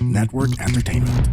Network Entertainment.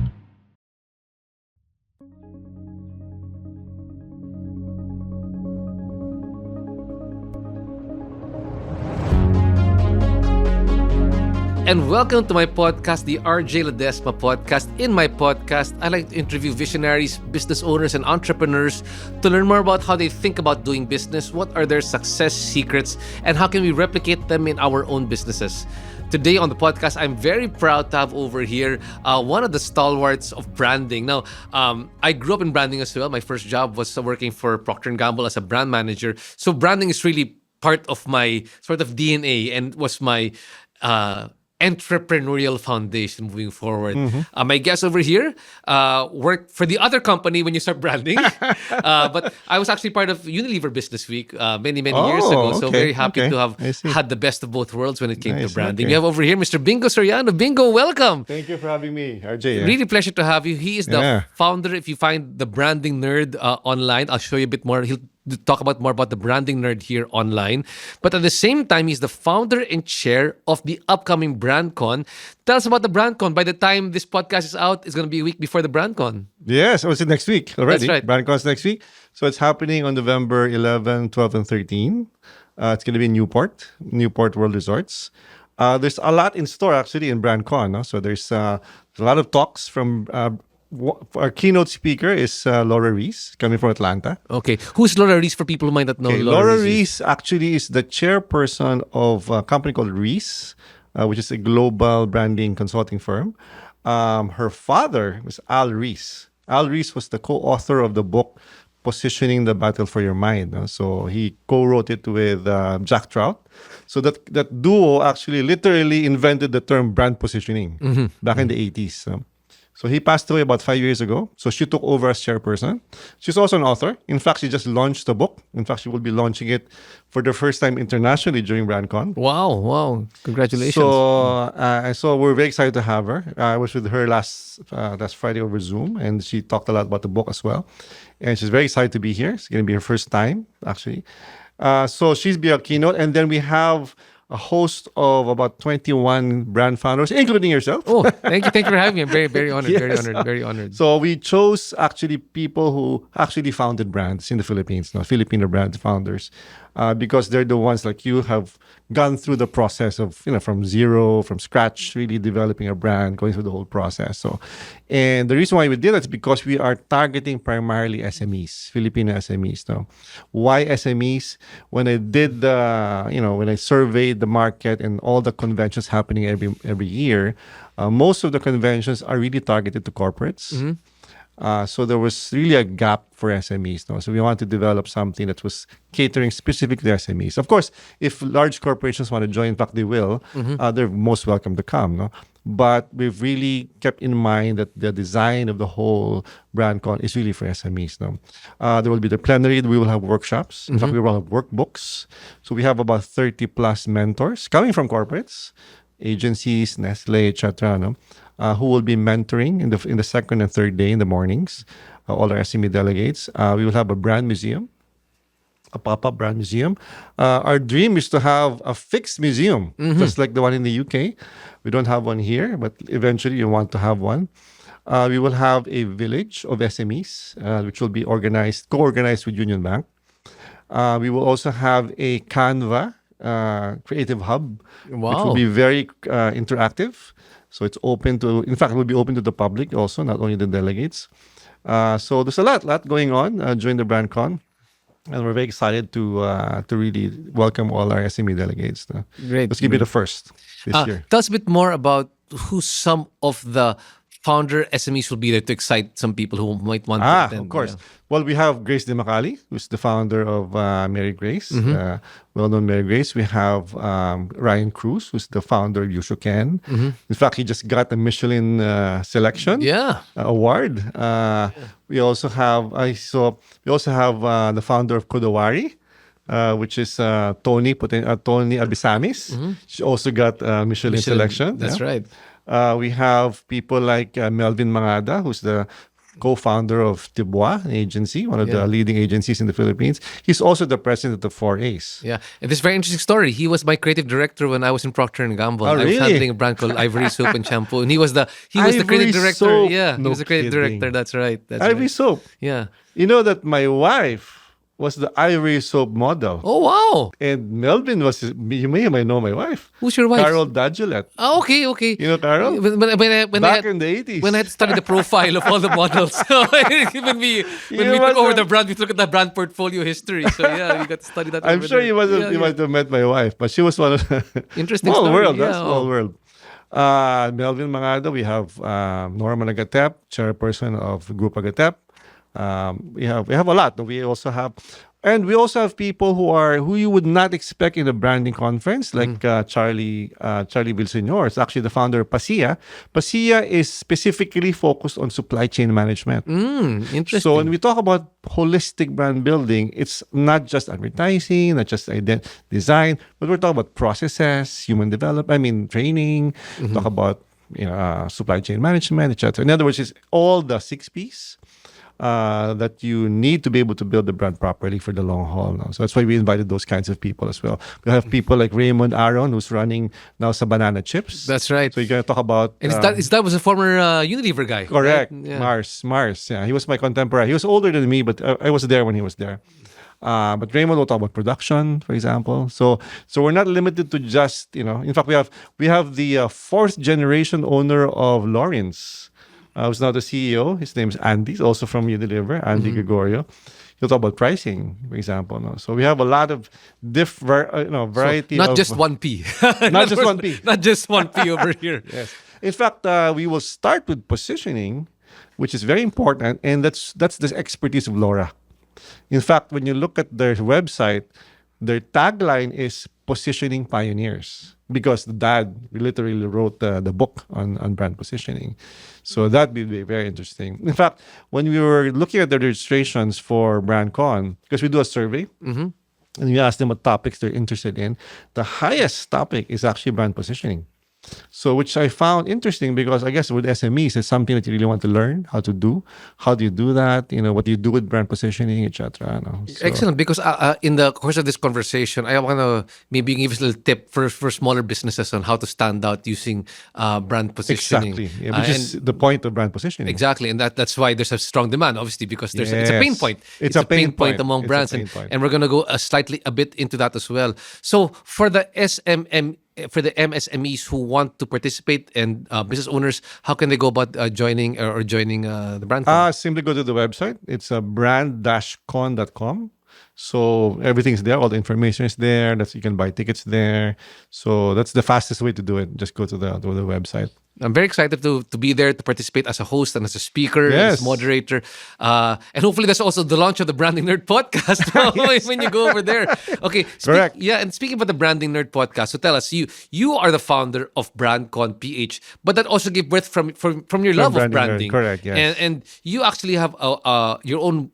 And welcome to my podcast, the RJ Ledesma Podcast. In my podcast, I like to interview visionaries, business owners, and entrepreneurs to learn more about how they think about doing business, what are their success secrets, and how can we replicate them in our own businesses. Today on the podcast, I'm very proud to have over here one of the stalwarts of branding. Now, I grew up in branding as well. My first job was working for Procter & Gamble as a brand manager. So branding is really part of my sort of DNA and was my entrepreneurial foundation moving forward. My guest over here worked for the other company when you start branding. But I was actually part of Unilever Business Week many years ago. So very happy to have had the best of both worlds when it came to branding. We have over here Mr. Bingo Soriano. Bingo, welcome. Thank you for having me, RJ. Really pleasure to have you. He is the founder. If you find the Branding Nerd online, I'll show you a bit more. He'll talk about more about the Branding Nerd here online. But at the same time, he's the founder and chair of the upcoming BrandCon. Tell us about the BrandCon. By the time this podcast is out, it's going to be a week before the BrandCon. Yes, it was next week already. That's right. BrandCon's next week. So it's happening on November 11, 12, and 13. It's going to be in Newport World Resorts. There's a lot in store actually in BrandCon. No? So there's a lot of talks from... our keynote speaker is Laura Reese, coming from Atlanta. Okay. Who's Laura Reese for people who might not know Laura Reese actually is the chairperson of a company called Reese, which is a global branding consulting firm. Her father was Al Reese. Al Reese was the co-author of the book Positioning the Battle for Your Mind. So he co-wrote it with Jack Trout. So that duo actually literally invented the term brand positioning back in the 80s. So he passed away about 5 years ago. So she took over as chairperson. She's also an author. In fact, she just launched a book. In fact, she will be launching it for the first time internationally during BrandCon. Wow. Congratulations. So we're very excited to have her. I was with her last Friday over Zoom, and she talked a lot about the book as well. And she's very excited to be here. It's going to be her first time, actually. So she's be our keynote. And then we have a host of about 21 brand founders, including yourself. Oh, thank you for having me. I'm very honored, yes. very honored. So we chose actually people who actually founded brands in the Philippines, Filipino brand founders, because they're the ones like you have gone through the process of, from zero, from scratch, really developing a brand, going through the whole process. So, and the reason why we did that is because we are targeting primarily SMEs, Filipino SMEs. Why SMEs? When I did when I surveyed the market and all the conventions happening every year, most of the conventions are really targeted to corporates. So there was really a gap for SMEs. So we want to develop something that was catering specifically to SMEs. Of course, if large corporations want to join, in fact, they will. They're most welcome to come. But we've really kept in mind that the design of the whole BrandCon is really for SMEs. There will be the plenary. We will have workshops. In fact, we will have workbooks. So we have about 30 plus mentors coming from corporates, agencies, Nestle, etc. Who will be mentoring in the second and third day in the mornings, all our SME delegates. We will have a brand museum, a pop-up brand museum. Our dream is to have a fixed museum, just like the one in the UK. We don't have one here, but eventually you want to have one. We will have a village of SMEs, which will be co-organized with Union Bank. We will also have a Canva creative hub, which will be very interactive. So it's open to, in fact, it will be open to the public also, not only the delegates. So there's a lot going on during the BrandCon. And we're very excited to really welcome all our SME delegates. Great. Let's give it a first this year. Tell us a bit more about who some of the founder SMEs will be there to excite some people who might want to attend. Of course. Well, we have Grace DeMacali, who's the founder of Mary Grace, well-known Mary Grace. We have Ryan Cruz, who's the founder of Yusho Ken. In fact, he just got a Michelin selection award. We also have the founder of Kodawari, which is Tony Abisamis. She also got Michelin selection. That's right. We have people like Melvin Mangada, who's the co-founder of Tibois, an agency, one of the leading agencies in the Philippines. He's also the president of 4A's. Yeah, and this is a very interesting story. He was my creative director when I was in Procter and Gamble. Oh, I was really? handling a brand called Ivory Soap and Shampoo, and he was the creative Ivory director. Soap? Yeah, he No was the creative kidding. director. That's right. That's Ivory right. Soap. Yeah. You know that my wife was the Ivory Soap model. Oh wow. And Melvin was, you may know my wife. Who's your wife? Carol Dagelet. Oh, okay. You know Carol? When Back in the 80s. when I had to study the profile of all the models, so when we took over the brand, we look at the brand portfolio history. So yeah, you got to study that. I'm over sure there. you must have met my wife, but she was one of the Interesting small story. world. Yeah, That's small world. Melvin Mangado, we have Norma Agatep, chairperson of Group Agatep. We have a lot. We also have people who you would not expect in a branding conference, like Charlie Villaseñor. It's actually the founder of Pasia. Pasia is specifically focused on supply chain management. Interesting. So when we talk about holistic brand building, it's not just advertising, not just design, but we're talking about processes, human development, training, talk about supply chain management, etc. In other words, it's all the 6 P's that you need to be able to build the brand properly for the long haul now. So that's why we invited those kinds of people as well. We have people like Raymond Aaron, who's running now sa Banana Chips. That's right. So you're going to talk about... And that was a former Unilever guy. Correct. Right? Yeah. Mars. Yeah, he was my contemporary. He was older than me, but I was there when he was there. But Raymond will talk about production, for example. So we're not limited to just, in fact, we have the fourth generation owner of Lawrence, who's now the CEO. His name is Andy. He's also from Unilever, Andy Gregorio. He'll talk about pricing, for example. No? So we have a lot of variety. So not of, just 1P. Not just 1P. Not just 1P over here. Yes. In fact, we will start with positioning, which is very important, and that's the expertise of Laura. In fact, when you look at their website, their tagline is positioning pioneers, because the dad literally wrote the book on brand positioning. So that'd be very interesting. In fact, when we were looking at the registrations for BrandCon, because we do a survey, and we ask them what topics they're interested in, the highest topic is actually brand positioning. So, which I found interesting, because I guess with SMEs, it's something that you really want to learn how to do. How do you do that? What do you do with brand positioning, etc. So, excellent, because in the course of this conversation, I want to maybe give us a little tip for smaller businesses on how to stand out using brand positioning. Exactly, which is the point of brand positioning. Exactly, and that's why there's a strong demand, obviously, because it's a pain point. It's a pain point among It's brands, a pain point. and we're going to go a bit into that as well. So for the MSMEs who want to participate and business owners, how can they go about joining the BrandCon? Simply go to the website. It's brand-con.com. So everything's there. All the information is there. You can buy tickets there. So that's the fastest way to do it. Just go to the website. I'm very excited to be there to participate as a host and as a speaker, Yes. as moderator. And hopefully that's also the launch of the Branding Nerd Podcast when you go over there. Okay. Correct. And speaking about the Branding Nerd Podcast, so tell us, you are the founder of BrandCon PH, but that also gave birth from your love of Branding Nerd, branding. correct, yes. And you actually have your own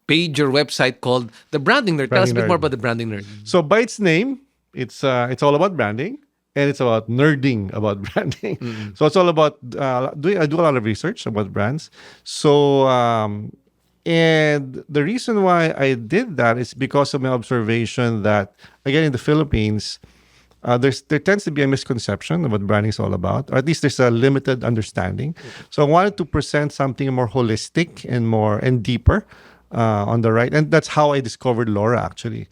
page or website called The Branding Nerd. Tell us a bit Branding more Nerd. about The Branding Nerd. So by its name, it's all about branding, and it's about nerding about branding. So it's all about I do a lot of research about brands. So and the reason why I did that is because of my observation that, again, in the Philippines, there tends to be a misconception of what branding is all about, or at least there's a limited understanding. So I wanted to present something more holistic and deeper on the right, and that's how I discovered Laura, actually,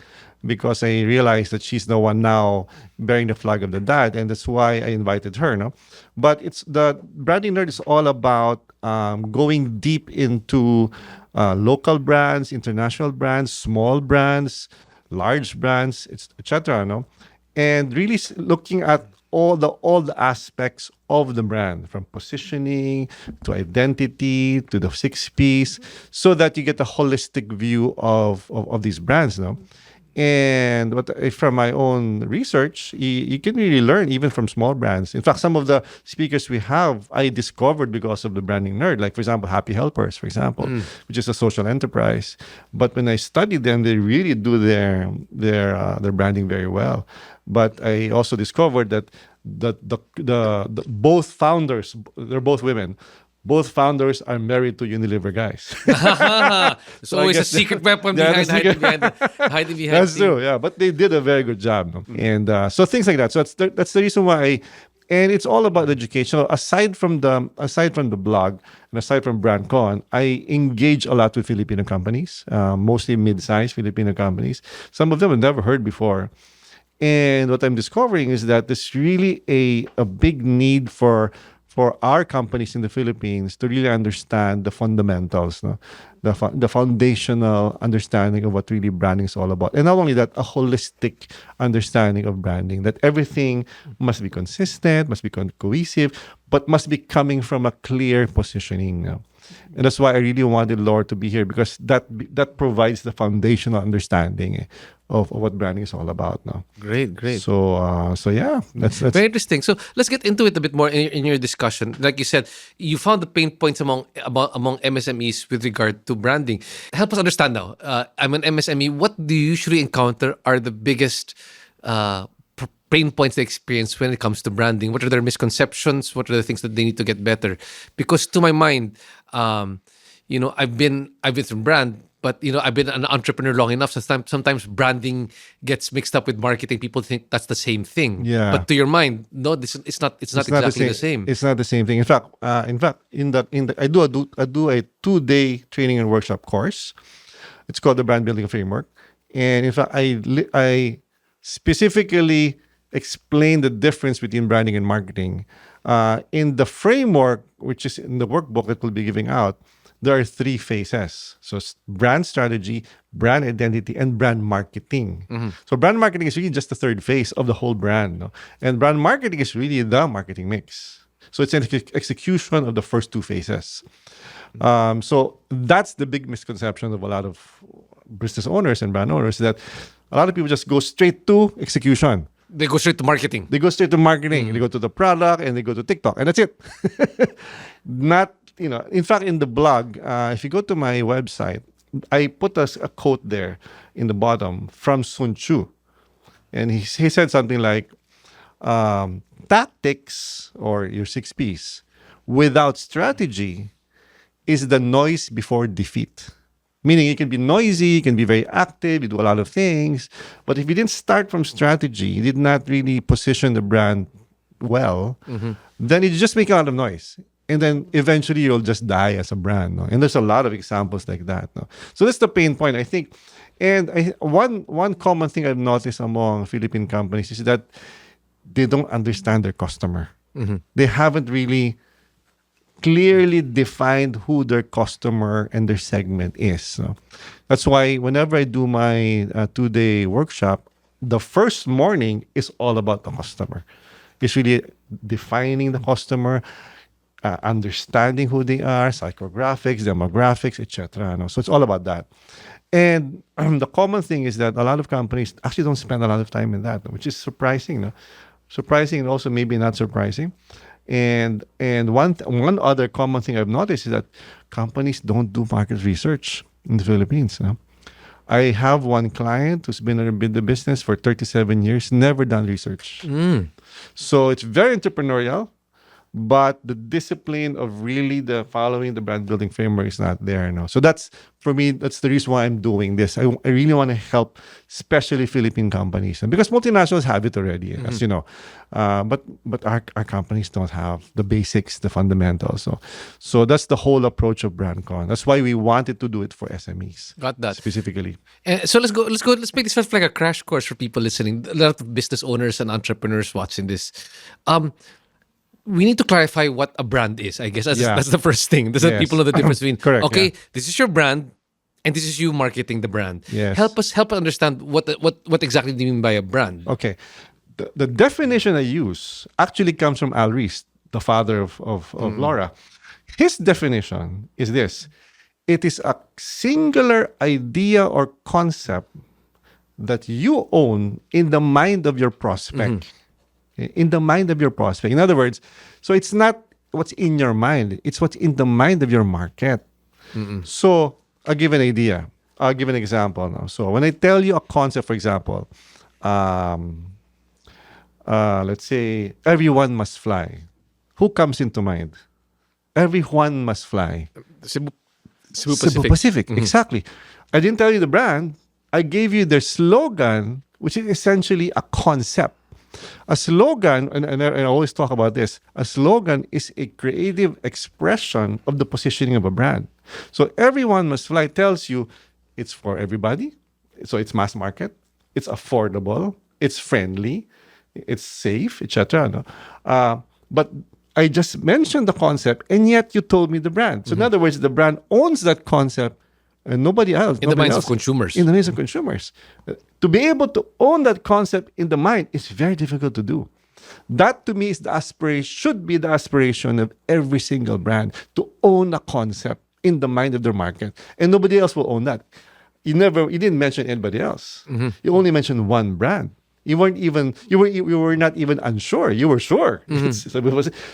because I realized that she's the one now bearing the flag of the dad, and that's why I invited her. No, but it's the Branding Nerd is all about going deep into local brands, international brands, small brands, large brands, etc. No, and really looking at all the aspects of the brand, from positioning to identity to the 6 P's, so that you get a holistic view of these brands. No. And from my own research, you can really learn even from small brands. In fact, some of the speakers we have, I discovered because of the Branding Nerd. Like, for example, Happy Helpers, for example, which is a social enterprise. But when I studied them, they really do their branding very well. But I also discovered that the both founders, they're both women, both founders are married to Unilever guys. There's I always a guess secret weapon yeah, behind the hiding secret- behind hiding behind That's the- true, yeah. But they did a very good job, no? And so things like that. So that's the reason why. And it's all about education. So aside from the blog and aside from BrandCon, I engage a lot with Filipino companies, mostly mid-sized Filipino companies. Some of them I've never heard before. And what I'm discovering is that there's really a big need for our companies in the Philippines to really understand the fundamentals, no? The foundational understanding of what really branding is all about. And not only that, a holistic understanding of branding, that everything must be consistent, must be cohesive, but must be coming from a clear positioning. No? And that's why I really wanted Laura to be here, because that provides the foundational understanding of what branding is all about. No? Great. So yeah, that's Very interesting. So let's get into it a bit more in your discussion. Like you said, you found the pain points among MSMEs with regard to branding. Help us understand now. I'm an MSME. What do you usually encounter are the biggest pain points they experience when it comes to branding? What are their misconceptions? What are the things that they need to get better? Because to my mind, I've been through brand. But I've been an entrepreneur long enough. So sometimes branding gets mixed up with marketing. People think that's the same thing. Yeah. But to your mind, no, it's not exactly the same. It's not the same thing. In fact, I do a 2-day training and workshop course. It's called the Brand Building Framework, and in fact, I specifically explain the difference between branding and marketing. In the framework, which is in the workbook that we'll be giving out, there are 3 phases. So brand strategy, brand identity, and brand marketing. So brand marketing is really just the 3rd phase of the whole brand. No? And brand marketing is really the marketing mix. So it's an execution of the first 2 phases. So that's the big misconception of a lot of business owners and brand owners, that a lot of people just go straight to execution. They go straight to marketing. They go straight to marketing. They go to the product and they go to TikTok, and that's it. Not, in fact, in the blog, if you go to my website, I put a quote there in the bottom from Sun Tzu. And he said something like, tactics, or your 6 Ps, without strategy is the noise before defeat. Meaning you can be noisy, you can be very active, you do a lot of things. But if you didn't start from strategy, you did not really position the brand well, then you just make a lot of noise. And then eventually you'll just die as a brand. No? And there's a lot of examples like that. No? So that's the pain point, I think. And one common thing I've noticed among Philippine companies is that they don't understand their customer. They haven't really clearly defined who their customer and their segment is. So that's why whenever I do my 2-day workshop, the first morning is all about the customer. It's really defining the customer, understanding who they are, psychographics, demographics, etc. No? So it's all about that. And the common thing is that a lot of companies actually don't spend a lot of time in that, which is surprising. No? Surprising and also maybe not surprising. And one other common thing I've noticed is that companies don't do market research in the Philippines. No? I have one client who's been in the business for 37 years, never done research. So it's very entrepreneurial, but the discipline of really following the brand building framework is not there. No? So that's, for me, that's the reason why I'm doing this. I really want to help, especially Philippine companies, and because multinationals have it already, as you know, but our companies don't have the basics, the fundamentals. So that's the whole approach of BrandCon. That's why we wanted to do it for SMEs. Got that. Specifically. So let's make this like a crash course for people listening. A lot of business owners and entrepreneurs watching this. We need to clarify what a brand is, I guess. That's the first thing. Does that people know the difference between, Correct, okay, this is your brand, and this is you marketing the brand. Yes. Help us understand what exactly do you mean by a brand? Okay. The definition I use actually comes from Al Rees, the father of Laura. His definition is this: it is a singular idea or concept that you own in the mind of your prospect. In the mind of your prospect. In other words, so it's not what's in your mind, it's what's in the mind of your market. So I'll give an idea. I'll give an example now. So when I tell you a concept, for example, let's say everyone must fly. Who comes into mind? everyone must fly. Cebu Cebu Pacific. Pacific, exactly. I didn't tell you the brand. I gave you their slogan, which is essentially a concept. A slogan, and I always talk about this, a slogan is a creative expression of the positioning of a brand. So everyone must fly tells you it's for everybody. So it's mass market, it's affordable, it's friendly, it's safe, etc. No? But I just mentioned the concept, and yet you told me the brand. So in other words, the brand owns that concept, and nobody else. In the minds of consumers. In the minds of consumers. To be able to own that concept in the mind is very difficult to do. That to me is the aspiration, should be the aspiration of every single brand, to own a concept in the mind of their market. And nobody else will own that. You didn't mention anybody else. You only mentioned one brand. You were not even unsure. You were sure.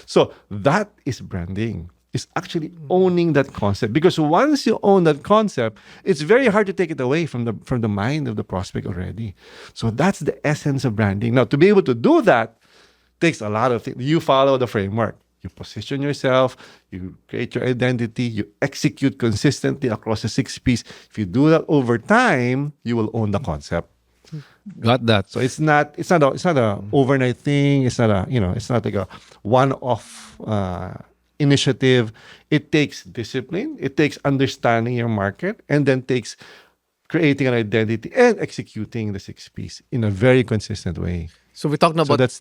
So that is branding. Is actually owning that concept, because once you own that concept, it's very hard to take it away from the mind of the prospect already. So that's the essence of branding. Now, to be able to do that takes a lot of things. You follow the framework. You position yourself, you create your identity, you execute consistently across the 6 P's. If you do that over time, you will own the concept. Got that. So it's not a overnight thing. It's not like a one-off initiative. It takes discipline, it takes understanding your market, and then takes creating an identity and executing the 6 P's in a very consistent way. So we're talking about that's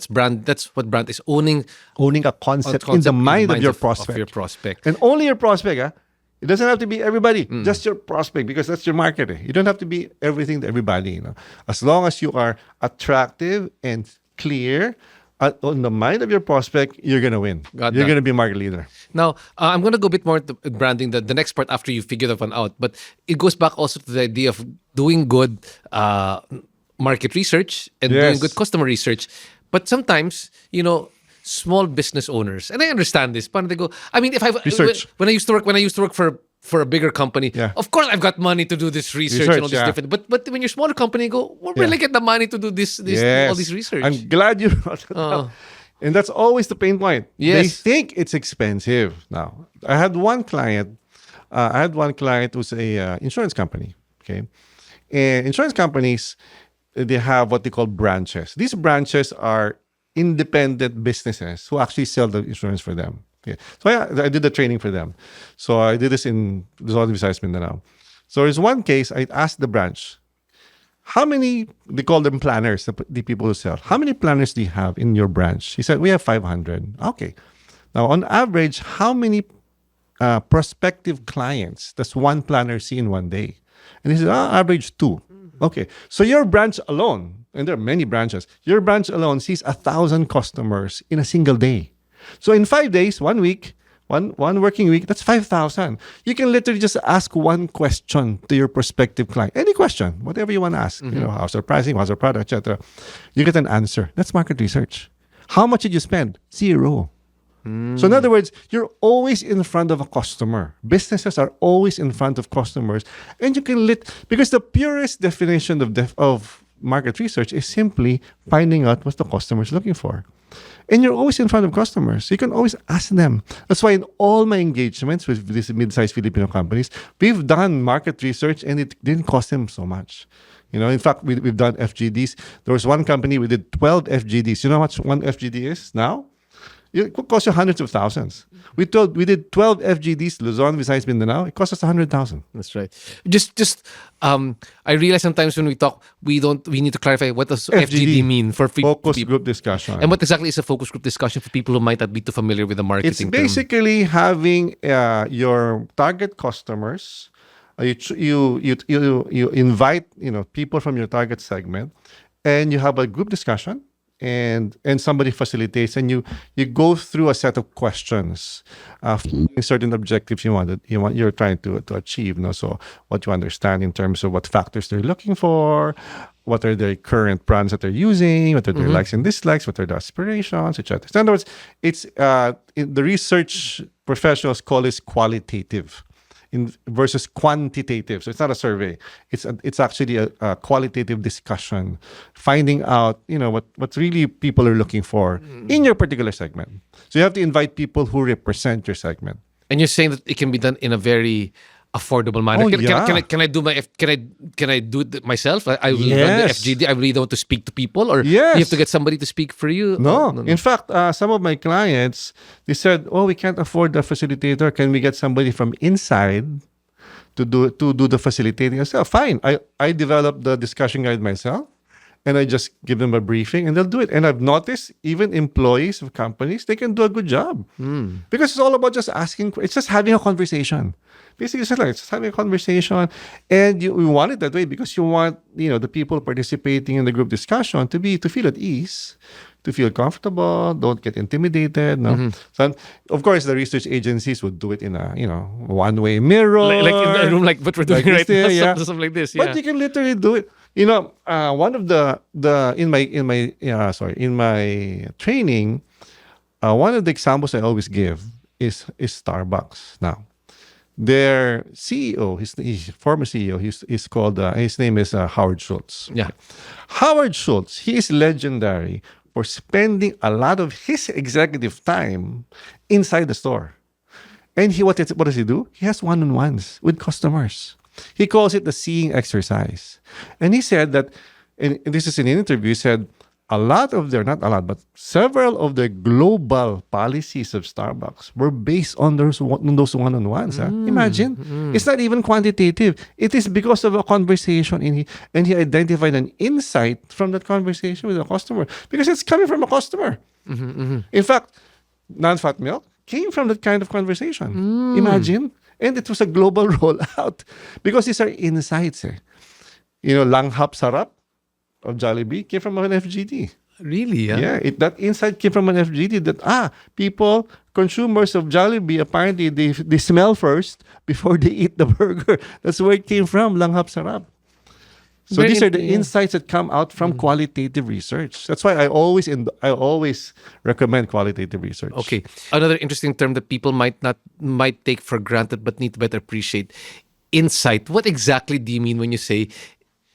brand. That's what brand is owning a concept in the mind of your prospect. And only your prospect. It doesn't have to be everybody, just your prospect, because that's your market. You don't have to be everything to everybody. As long as you are attractive and clear on the mind of your prospect, you're going to win. You're going to be a market leader. Now, I'm going to go a bit more to branding, the next part after you figure that one out. But it goes back also to the idea of doing good market research and doing good customer research. But sometimes, small business owners, and I understand this, but they go, I mean, when I used to work for a bigger company, of course I've got money to do this research and all this different. But when you're a smaller company, you go, where will I get the money to do this all this research? I'm glad you brought it up. And that's always the pain point. Yes. They think it's expensive. Now, I had one client who's a insurance company. Okay, and insurance companies, they have what they call branches. These branches are independent businesses who actually sell the insurance for them. Okay. So I did the training for them. So I did this in Luzon, Visayas, Mindanao. So there's one case, I asked the branch, how many, they call them planners, the people who sell. How many planners do you have in your branch? He said, we have 500. Okay. Now, on average, how many prospective clients does one planner see in one day? And he said, average 2. Okay. So your branch alone, and there are many branches, your branch alone sees 1,000 customers in a single day. So in 5 days, 1 week, one working week, that's 5,000. You can literally just ask one question to your prospective client. Any question, whatever you want to ask. How's our pricing, how's our product, etc. You get an answer. That's market research. How much did you spend? 0. So in other words, you're always in front of a customer. Businesses are always in front of customers. And you can because the purest definition of market research is simply finding out what the customer is looking for. And you're always in front of customers. You can always ask them. That's why in all my engagements with these mid-sized Filipino companies, we've done market research and it didn't cost them so much. In fact, we've done FGDs. There was one company, we did 12 FGDs. You know how much one FGD is now? It could cost you hundreds of thousands. We did 12 FGDs, Luzon, Visayas, Mindanao. It cost us 100,000. That's right. I realize sometimes when we talk, we need to clarify what does FGD mean for focus group discussion. And what exactly is a focus group discussion for people who might not be too familiar with the marketing It's basically having your target customers. You invite people from your target segment, and you have a group discussion. And somebody facilitates, and you go through a set of questions, certain objectives you're trying to achieve. So what you understand in terms of what factors they're looking for, what are their current brands that they're using, what are their likes and dislikes, what are their aspirations, etc. So in other words, it's the research professionals call this qualitative. versus quantitative. So it's not a survey. It's actually a qualitative discussion, finding out what really people are looking for in your particular segment. So you have to invite people who represent your segment. And you're saying that it can be done in a very affordable manner. Oh, Can I do it myself? I will run the Yes. FGD. I really don't want to speak to people, or Yes. you have to get somebody to speak for you. No. No. In fact, some of my clients, they said, "Oh, we can't afford the facilitator. Can we get somebody from inside to do the facilitating?" I said, "Fine. I developed the discussion guide myself, and I just give them a briefing, and they'll do it." And I've noticed even employees of companies, they can do a good job because it's all about just asking. It's just having a conversation. Basically, it's just having a conversation, and we want it that way because you want the people participating in the group discussion to feel at ease, to feel comfortable, don't get intimidated. No, so of course the research agencies would do it in a one-way mirror, Like in a room like what we're doing like right now, this, yeah. something like this. Yeah. But you can literally do it. One of in my training, one of the examples I always give is Starbucks. Now, their CEO, his former CEO, he's called. His name is Howard Schultz. Yeah. Howard Schultz. He is legendary for spending a lot of his executive time inside the store. And what does he do? He has one-on-ones with customers. He calls it the seeing exercise. And he said that, and this is in an interview, he said, several of the global policies of Starbucks were based on those one-on-ones. Imagine. It's not even quantitative. It is because of a conversation. And he identified an insight from that conversation with a customer because it's coming from a customer. In fact, non-fat milk came from that kind of conversation. Imagine. And it was a global rollout because these are insights. Langhap Sarap of Jollibee came from an FGD. Really? Yeah, that insight came from an FGD that people, consumers of Jollibee, apparently they smell first before they eat the burger. That's where it came from, Langhap Sarap. So these are the insights that come out from qualitative research. That's why I always recommend qualitative research. Okay. Another interesting term that people might take for granted but need to better appreciate: insight. What exactly do you mean when you say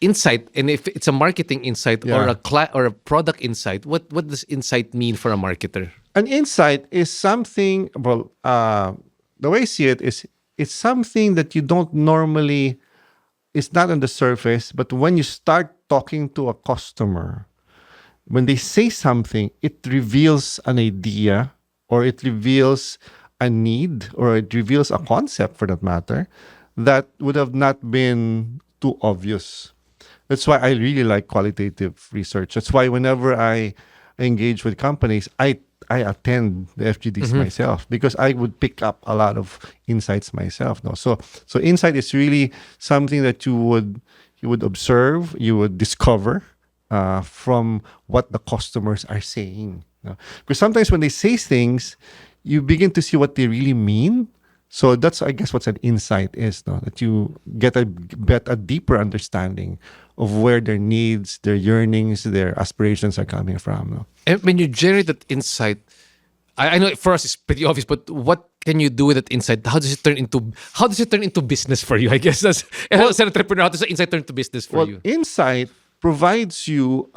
insight? And if it's a marketing insight or a product insight, what does insight mean for a marketer? An insight is something. Well, the way I see it is, it's something that you don't normally. It's not on the surface, but when you start talking to a customer, when they say something, it reveals an idea, or it reveals a need, or it reveals a concept, for that matter, that would have not been too obvious. That's why I really like qualitative research. That's why whenever I engage with companies, I attend the FGDs myself because I would pick up a lot of insights myself. No, so insight is really something that you would observe, you would discover from what the customers are saying. No? Because sometimes when they say things, you begin to see what they really mean. So that's, I guess, what an insight is, no? That you get a deeper understanding of where their needs, their yearnings, their aspirations are coming from. No? And when you generate that insight, I know for us it's pretty obvious, but what can you do with that insight? How does it turn into business for you? I guess as an entrepreneur, how does the insight turn into business for you? Insight provides you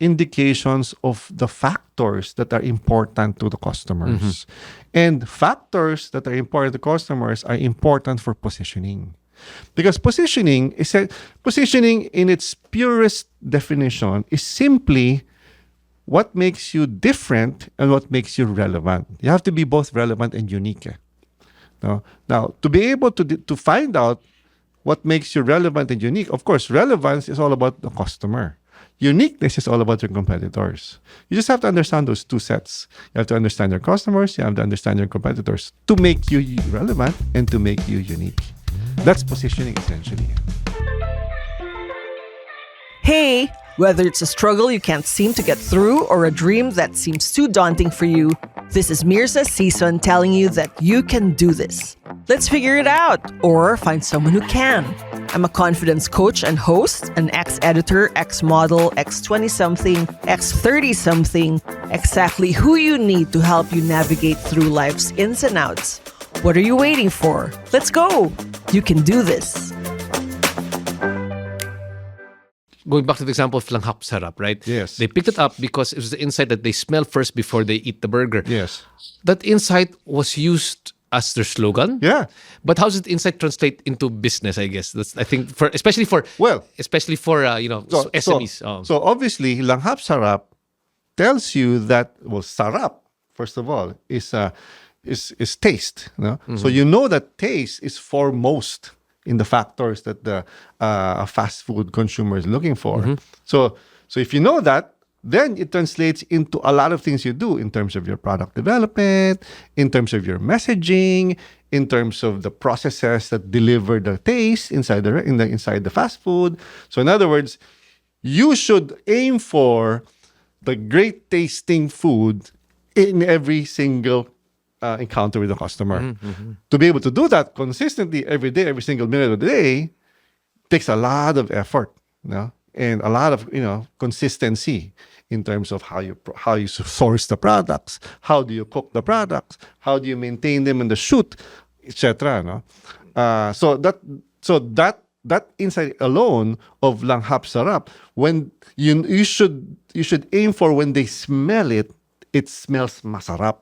indications of the factors that are important to the customers. And factors that are important to customers are important for positioning. Because positioning in its purest definition is simply what makes you different and what makes you relevant. You have to be both relevant and unique. Now, to be able to find out what makes you relevant and unique, of course, relevance is all about the customer. Uniqueness is all about your competitors. You just have to understand those two sets. You have to understand your customers, you have to understand your competitors to make you relevant and to make you unique. That's positioning, essentially. Hey, whether it's a struggle you can't seem to get through or a dream that seems too daunting for you, this is Mirza Season telling you that you can do this. Let's figure it out or find someone who can. I'm a confidence coach and host, an ex-editor, ex-model, ex-20-something, ex-30-something, exactly who you need to help you navigate through life's ins and outs. What are you waiting for? Let's go! You can do this. Going back to the example of Langhap Sarap, right? Yes. They picked it up because it was the insight that they smell first before they eat the burger. Yes. That insight was used as their slogan. Yeah. But how does that insight translate into business? I guess that's, I think, for especially for SMEs. So obviously, Langhap Sarap tells you that, well, sarap, first of all, is taste. No? So you know that taste is foremost in the factors that the fast food consumer is looking for. So if you know that, then it translates into a lot of things you do in terms of your product development, in terms of your messaging, in terms of the processes that deliver the taste inside the fast food. So in other words, you should aim for the great tasting food in every single encounter with the customer. To be able to do that consistently every day, every single minute of the day, takes a lot of effort, and a lot of consistency in terms of how you source the products, how do you cook the products, how do you maintain them in the shoot, etc. So that insight alone of Langhap Sarap, when you should aim for, when they smell it, it smells masarap.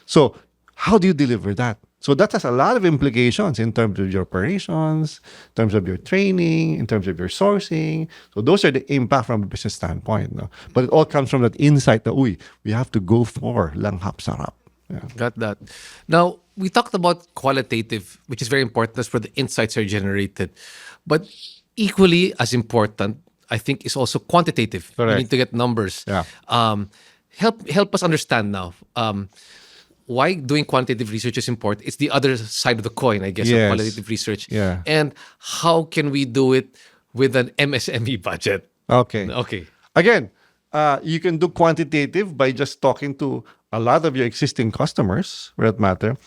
So how do you deliver that? So that has a lot of implications in terms of your operations, in terms of your training, in terms of your sourcing. So those are the impact from a business standpoint. But it all comes from that insight that we have to go for Langhap Sarap. Yeah. Got that. Now, we talked about qualitative, which is very important. That's where the insights are generated. But equally as important, I think, is also quantitative. Correct. You need to get numbers. Yeah. Help us understand now. Why doing quantitative research is important. It's the other side of the coin, I guess, Yes. of qualitative research. Yeah. And how can we do it with an MSME budget? Okay. Okay. Again, you can do quantitative by just talking to a lot of your existing customers, for that matter.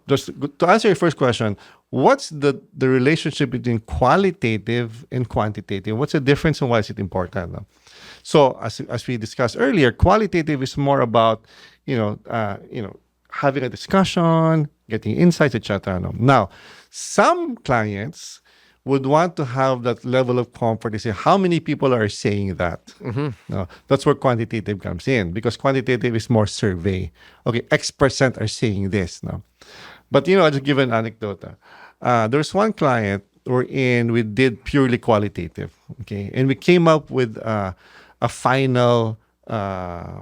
Just to answer your first question, what's the relationship between qualitative and quantitative? What's the difference and why is it important? So as we discussed earlier, qualitative is more about having a discussion, getting insights, etc. Now, some clients would want to have that level of comfort. They say, how many people are saying that? No, that's where quantitative comes in, because quantitative is more survey. Okay, X% are saying this. No? But, I'll just give an anecdote. There's one client wherein we did purely qualitative. Okay, and we came up with a final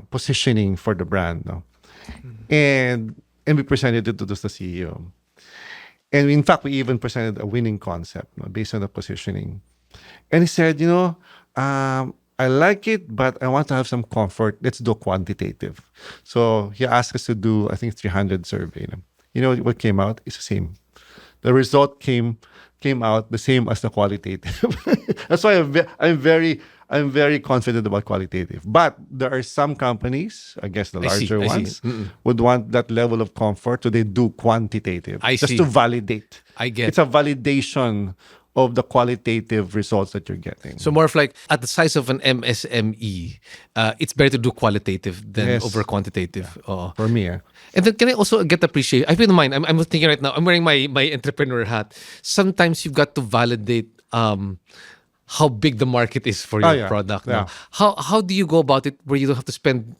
positioning for the brand. No? And we presented it to the CEO. And in fact, we even presented a winning concept based on the positioning. And he said, I like it, but I want to have some comfort. Let's do quantitative. So he asked us to do, I think, 300 survey. You know what came out? It's the same. The result came out the same as the qualitative. That's why I'm very confident about qualitative. But there are some companies, I guess the larger ones, would want that level of comfort, so they do quantitative. Just to validate. I get. It's a validation of the qualitative results that you're getting. So more of like, at the size of an MSME, it's better to do qualitative than over quantitative. Yeah. For me, yeah. And then can I also get appreciation? I feel in mind, I'm thinking right now, I'm wearing my entrepreneur hat. Sometimes you've got to validate how big the market is for your product. Yeah. How do you go about it where you don't have to spend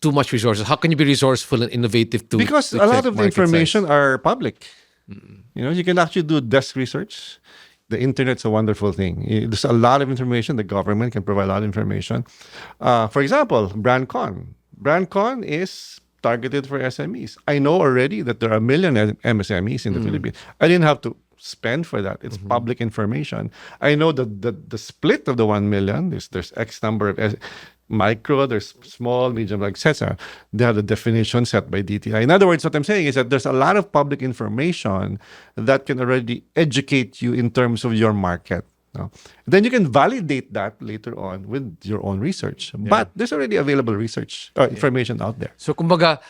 too much resources? How can you be resourceful and innovative to Because to a lot check of the market information size? are public. You can actually do desk research. The internet's a wonderful thing. There's a lot of information. The government can provide a lot of information. For example, BrandCon. BrandCon is targeted for SMEs. I know already that there are 1 million MSMEs in the Philippines. I didn't have to spend for that. It's public information. I know that the split of the 1 million, there's X number of micro, there's small, medium, etc. They have the definition set by DTI. In other words, what I'm saying is that there's a lot of public information that can already educate you in terms of your market. Then you can validate that later on with your own research. Yeah. But there's already available research information out there. So kumbaga,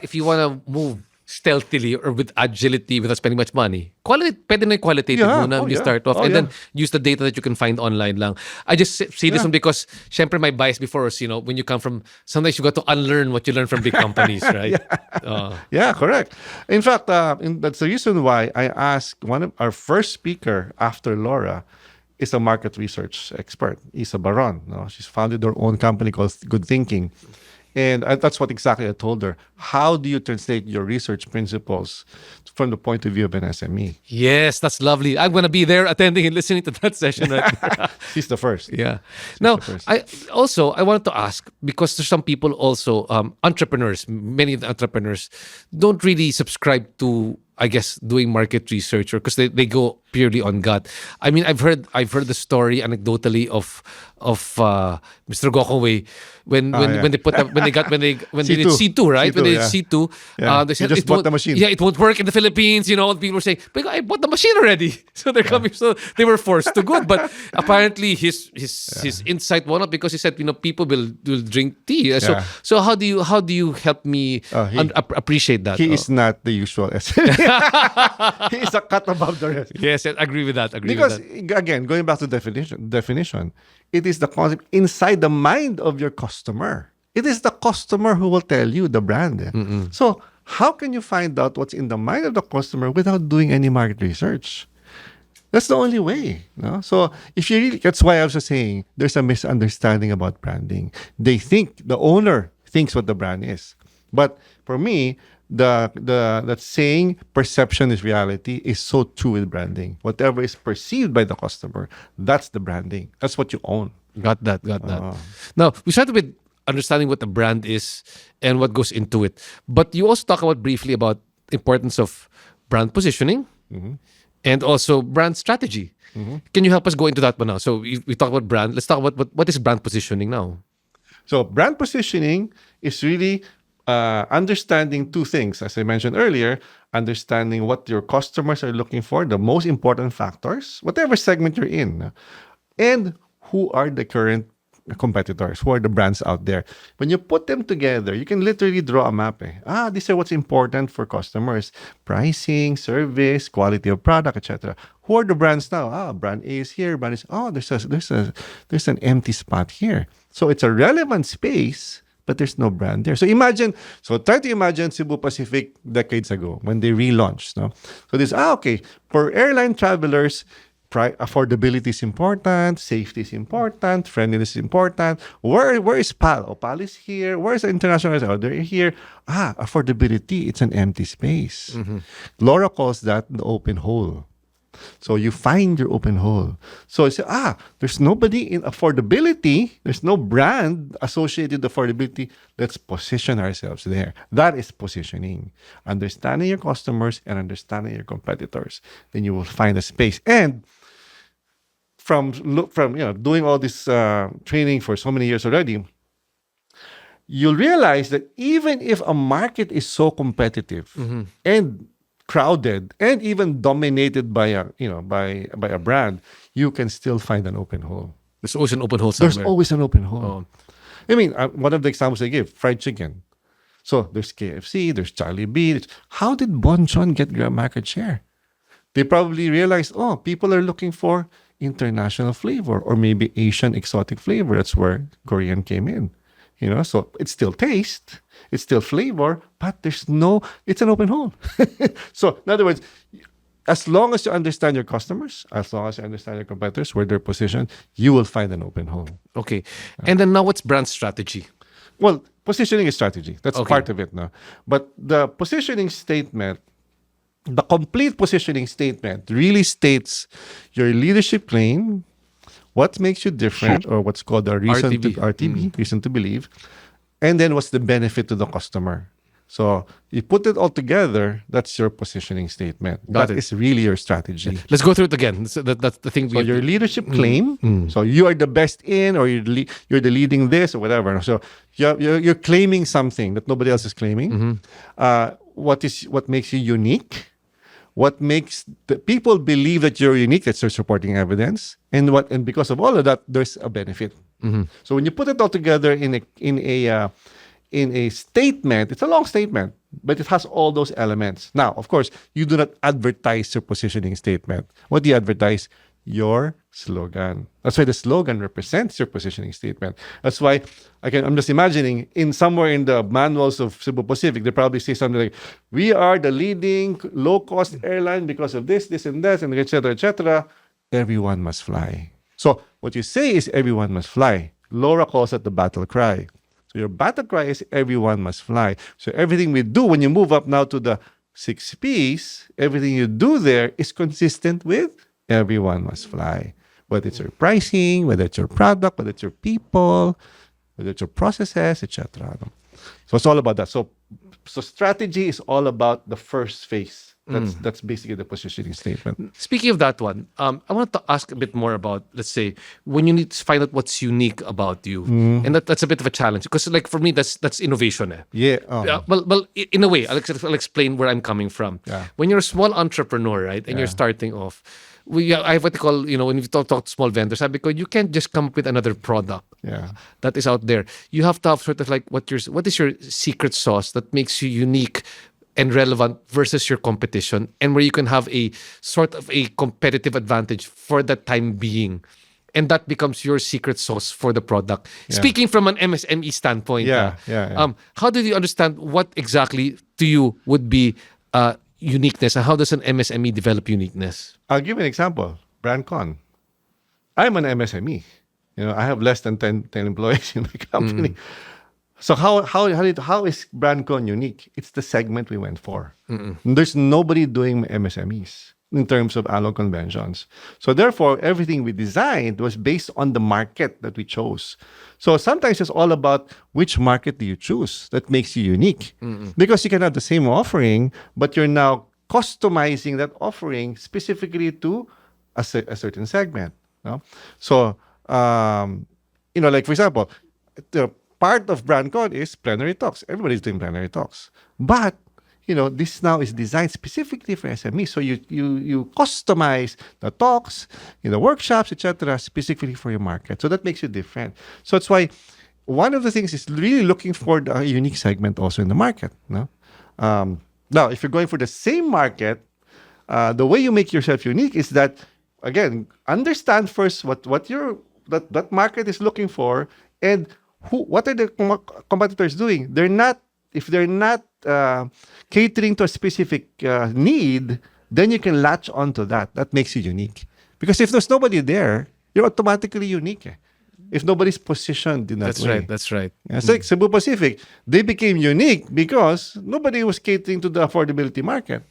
if you want to move stealthily or with agility without spending much money. Pwede na yung qualitative muna when you start off and then use the data that you can find online lang. I just see this one because syempre my bias before was, when you come from, sometimes you got to unlearn what you learn from big companies, right? Yeah, correct. In fact, that's the reason why I asked one of our first speaker after Laura is a market research expert, Isa Baron. No? She's founded her own company called Good Thinking. And that's what exactly I told her. How do you translate your research principles from the point of view of an SME? Yes, that's lovely. I'm going to be there attending and listening to that session. Right? She's the first. Yeah. Now, I wanted to ask, because there's some people also, entrepreneurs, many of the entrepreneurs don't really subscribe to, I guess, doing market research, or because they go purely on gut. I mean, I've heard the story anecdotally of Mr. Gokongwei when they put when they did C2, right? When they did C2, they said just bought the machine. Yeah, it won't work in the Philippines. People were saying, "But I bought the machine already." So they're coming. So they were forced to good. But apparently his insight won up because he said, people will drink tea. So how do you help me appreciate that? He is not the usual SME. He is a cut above the rest. Yes, I agree with that. Because again, going back to definition, it is the concept inside the mind of your customer. It is the customer who will tell you the brand. So how can you find out what's in the mind of the customer without doing any market research? That's the only way. No? So if you really, that's why I was just saying there's a misunderstanding about branding. The owner thinks what the brand is. But for me, that saying perception is reality is so true with branding. Whatever is perceived by the customer, that's the branding. That's what you own. Got that. Now, we started with understanding what the brand is and what goes into it. But you also talk about briefly about importance of brand positioning and also brand strategy. Can you help us go into that one now? So we talk about brand. Let's talk about what is brand positioning now. So brand positioning is really understanding two things, as I mentioned earlier, understanding what your customers are looking for, the most important factors, whatever segment you're in, and who are the current competitors, who are the brands out there. When you put them together, you can literally draw a map. These are what's important for customers: pricing, service, quality of product, etc. Who are the brands now? Brand A is here. Brand is there's an empty spot here. So it's a relevant space, but there's no brand there. So try to imagine Cebu Pacific decades ago when they relaunched. No? So this, for airline travelers, affordability is important, safety is important, friendliness is important. Where is PAL? PAL is here. Where is the international? They're here. Affordability, it's an empty space. Laura calls that the open hole. So you find your open hole. So you say, there's nobody in affordability. There's no brand associated with affordability. Let's position ourselves there. That is positioning. Understanding your customers and understanding your competitors. Then you will find a space. And from doing all this training for so many years already, you'll realize that even if a market is so competitive and crowded and even dominated by a brand, you can still find an open hole. There's always an open hole somewhere. There's always an open hole. I mean, one of the examples I give, fried chicken. So there's KFC, there's Charlie B. How did Bonchon get market share? They probably realized, people are looking for international flavor or maybe Asian exotic flavor. That's where Korean came in. So it's still taste, it's still flavor, but it's an open hole. So in other words, as long as you understand your customers, as long as you understand your competitors, where they're positioned, you will find an open hole. Okay. And then now what's brand strategy? Well, positioning is strategy. That's part of it now. But the positioning statement, the complete positioning statement really states your leadership claim, what makes you different, or what's called a reason RTB, reason to believe, and then what's the benefit to the customer. So you put it all together, that's your positioning statement. That is really your strategy. Let's go through it again. That's the thing. So your leadership claim, so you are the best in, or you're the leading this or whatever. So you're claiming something that nobody else is claiming. What makes you unique? What makes the people believe that you're unique? That's your supporting evidence, and because of all of that, there's a benefit. So when you put it all together in in a statement, it's a long statement, but it has all those elements. Now, of course, you do not advertise your positioning statement. What do you advertise? Your slogan. That's why the slogan represents your positioning statement. That's why I'm just imagining in somewhere in the manuals of Cebu Pacific, they probably say something like, "We are the leading low-cost airline because of this, and that, and etc., etc. Everyone must fly." So what you say is everyone must fly. Laura calls it the battle cry. So your battle cry is everyone must fly. So everything we do when you move up now to the 6 Ps, everything you do there is consistent with everyone must fly. Whether it's your pricing, whether it's your product, whether it's your people, whether it's your processes, etc. So it's all about that. So strategy is all about the first phase. That's basically the positioning statement. Speaking of that one, I wanted to ask a bit more about, let's say, when you need to find out what's unique about you, and that's a bit of a challenge because, like, for me, that's innovation. Yeah. Well, in a way, I'll explain where I'm coming from. Yeah. When you're a small entrepreneur, right, and you're starting off, I have what they call, when you talk to small vendors, because you can't just come up with another product that is out there. You have to have sort of like what is your secret sauce that makes you unique and relevant versus your competition, and where you can have a sort of a competitive advantage for the time being. And that becomes your secret sauce for the product. Yeah. Speaking from an MSME standpoint, how do you understand what exactly to you would be uniqueness, and how does an MSME develop uniqueness? I'll give you an example. BrandCon. I'm an MSME. I have less than 10 employees in my company. So how is BrandCon unique? It's the segment we went for. There's nobody doing MSMEs in terms of analog conventions. So therefore, everything we designed was based on the market that we chose. So sometimes it's all about which market do you choose that makes you unique. Because you can have the same offering, but you're now customizing that offering specifically to a certain segment. So, like for example, the part of BrandCon is plenary talks. Everybody's doing plenary talks. But, this now is designed specifically for SME. So you customize the talks, the workshops, etc., specifically for your market. So that makes you different. So that's why one of the things is really looking for the unique segment also in the market. Now, if you're going for the same market, the way you make yourself unique is that, again, understand first what that market is looking for, and what are the competitors doing? If they're not catering to a specific need, then you can latch onto that. That makes you unique. Because if there's nobody there, you're automatically unique. If nobody's positioned in that way. That's right. It's like Cebu Pacific. They became unique because nobody was catering to the affordability market.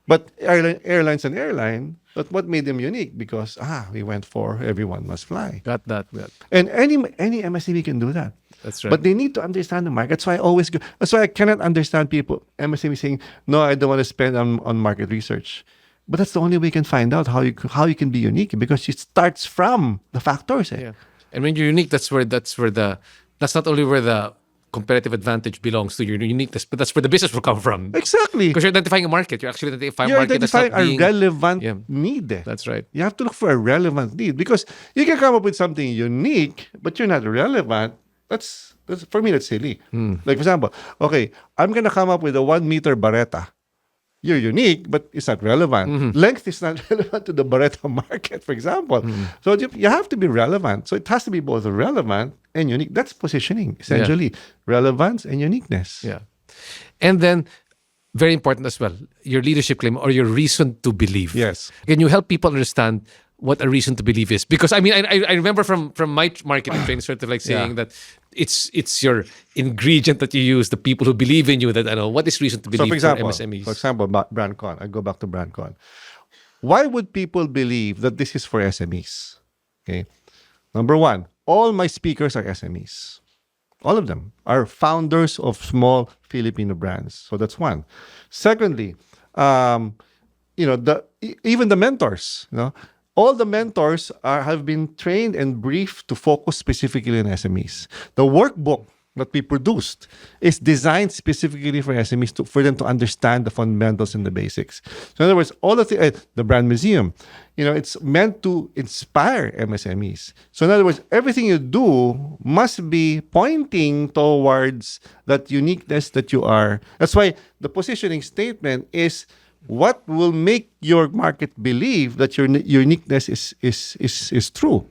But airlines and airline, but what made them unique? Because we went for everyone must fly. Got that. And any MSME can do that. That's right. But they need to understand the market. That's why I cannot understand people, MSME saying, no, I don't want to spend on market research. But that's the only way you can find out how you can be unique, because it starts from the factors. Yeah. And when you're unique, that's not only where the competitive advantage belongs to your uniqueness, but that's where the business will come from. Exactly. Because you're identifying a market. You're actually identifying a market that's not a relevant need. That's right. You have to look for a relevant need, because you can come up with something unique, but you're not relevant. That's for me, that's silly. Like, for example, okay, I'm going to come up with a 1 meter barretta. You're unique, but it's not relevant. Length is not relevant to the barretta market, for example. So you have to be relevant. So it has to be both relevant and unique. That's positioning, essentially. Relevance and uniqueness. Yeah. And then, very important as well, your leadership claim or your reason to believe. Yes. Can you help people understand what a reason to believe is? Because I remember from my marketing training, sort of like saying that it's your ingredient that you use, the people who believe in you, that I know what is reason to believe for MSMEs. For example, BrandCon. I go back to BrandCon. Why would people believe that this is for SMEs? Okay. Number one, all my speakers are SMEs. All of them are founders of small Filipino brands. So that's one. Secondly, even the mentors, all the mentors have been trained and briefed to focus specifically on SMEs. The workbook that we produced is designed specifically for SMEs for them to understand the fundamentals and the basics. So in other words, all of the brand museum, it's meant to inspire MSMEs. So in other words, everything you do must be pointing towards that uniqueness that you are. That's why the positioning statement is what will make your market believe that your uniqueness is true.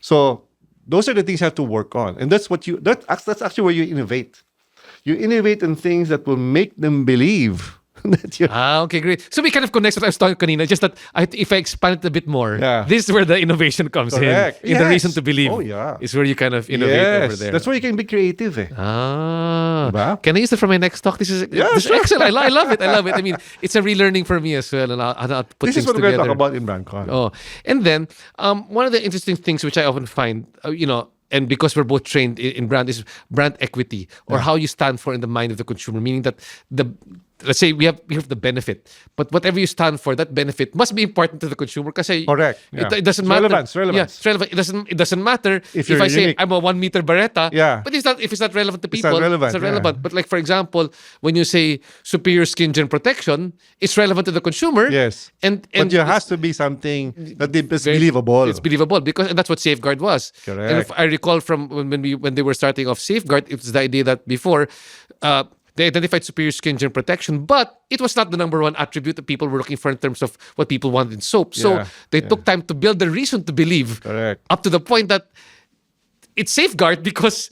So those are the things you have to work on, and that's actually where you innovate. You innovate in things that will make them believe that you're. Okay, great. So we kind of connect what I was talking kanina, just that if I expand it a bit more, Yeah. this is where the innovation comes Correct. in. The Yes. reason to believe. Oh, yeah. Is where you kind of innovate over there. That's why you can be creative. Diba? Can I use it for my next talk? This is sure. excellent. I love it. I love it. I mean, it's a relearning for me as well, and I'll put This things is what we're going together. to talk about in BrandCon. Oh, and then one of the interesting things which I often find, and because we're both trained in brand, is brand equity, or how you stand for in the mind of the consumer. Meaning that let's say we have the benefit, but whatever you stand for, that benefit must be important to the consumer. Kasi Correct. Yeah. it doesn't It's matter. relevance. Yeah, it's relevant. It doesn't matter if you're I say unique. I'm a 1 meter Beretta. Yeah. But if it's not relevant to It's people, not relevant, it's not relevant. But like for example, when you say superior skin germ protection, it's relevant to the consumer. Yes. And But there has it's to be something that is very- believable. It's believable and that's what Safeguard was. Correct. And if I recall from when they were starting off Safeguard, it was the idea that before they identified superior skin germ protection, but it was not the number one attribute that people were looking for in terms of what people wanted in soap. So Yeah, they took time to build the reason to believe, Correct. up to the point that it's Safeguard because